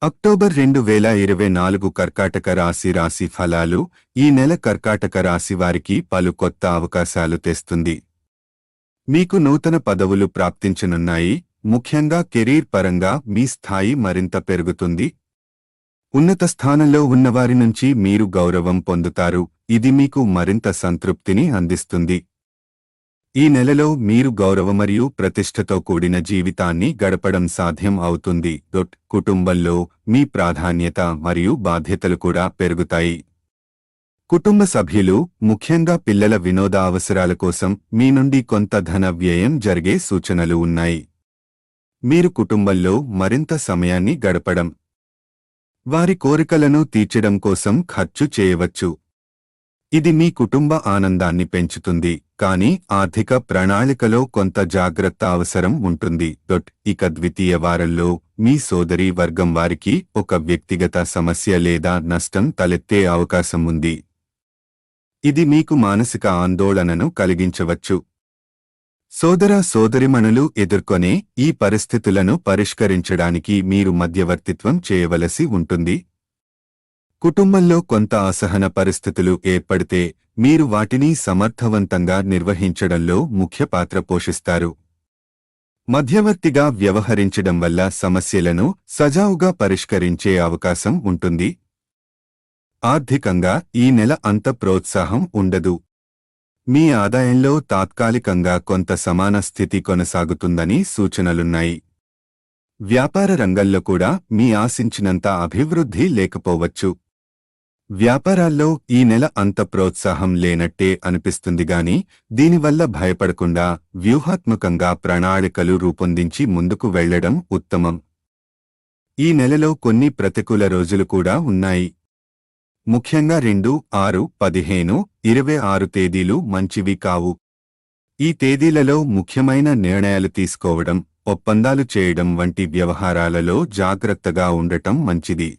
October 2024 కర్కాటక రాశి ఫలాలు. ఈ నెల కర్కాటక రాశి వారికి పలు కొత్త అవకాశాలు తెస్తుంది. మీకు నూతన పదవులు ప్రాప్తించనున్నాయి. ముఖ్యంగా కెరీర్ పరంగా మీ స్థాయి మరింత పెరుగుతుంది. ఉన్నత స్థానంలో ఉన్నవారి నుంచి మీరు గౌరవం పొందుతారు. ఇది మీకు మరింత సంతృప్తిని అందిస్తుంది. ఈ నెలలో మీరు గౌరవ మరియు ప్రతిష్టతో కూడిన జీవితాన్ని గడపడం సాధ్యం అవుతుంది. కుటుంబంలో మీ ప్రాధాన్యత మరియు బాధ్యతలు కూడా పెరుగుతాయి. కుటుంబ సభ్యులు, ముఖ్యంగా పిల్లల వినోద అవసరాల కోసం మీ నుండి కొంత ధన వ్యయం జరిగే సూచనలు ఉన్నాయి. మీరు కుటుంబంలో మరింత సమయాన్ని గడపడం, వారి కోరికలను తీర్చడం కోసం ఖర్చు చేయవచ్చు. ఇది మీ కుటుంబ ఆనందాన్ని పెంచుతుంది, కానీ ఆర్థిక ప్రణాళికలో కొంత జాగ్రత్త అవసరం ఉంటుంది. ఇక ద్వితీయ వారంలో మీ సోదరీ వర్గం వారికి ఒక వ్యక్తిగత సమస్య లేదా నష్టం తలెత్తే అవకాశం ఉంది. ఇది మీకు మానసిక ఆందోళనను కలిగించవచ్చు. సోదరీమణులు ఎదుర్కొనే ఈ పరిస్థితులను పరిష్కరించడానికి మీరు మధ్యవర్తిత్వం చేయవలసి ఉంటుంది. కుటుంబంలో కొంత అసహన పరిస్థితులు ఏర్పడితే మీరు వాటిని సమర్థవంతంగా నిర్వహించడంలో ముఖ్య పాత్ర పోషిస్తారు. మధ్యవర్తిగా వ్యవహరించడం వల్ల సమస్యలను సజావుగా పరిష్కరించే అవకాశం ఉంటుంది. ఆర్థికంగా ఈ నెల అంత ప్రోత్సాహం ఉండదు. మీ ఆదాయంలో తాత్కాలికంగా కొంత సమాన స్థితి కొనసాగుతుందని సూచనలున్నాయి. వ్యాపార రంగంలో కూడా మీ ఆశించినంత అభివృద్ధి లేకపోవచ్చు. వ్యాపారాల్లో ఈ నెల అంత ప్రోత్సాహం లేనట్టే అనిపిస్తుందిగాని దీనివల్ల భయపడకుండా వ్యూహాత్మకంగా ప్రణాళికలు రూపొందించి ముందుకు వెళ్లడం ఉత్తమం. ఈ నెలలో కొన్ని ప్రతికూల రోజులు కూడా ఉన్నాయి. ముఖ్యంగా 2, 6, 15, 26 తేదీలు మంచివి కావు. ఈ తేదీలలో ముఖ్యమైన నిర్ణయాలు తీసుకోవడం, ఒప్పందాలు చేయడం వంటి వ్యవహారాలలో జాగ్రత్తగా ఉండటం మంచిది.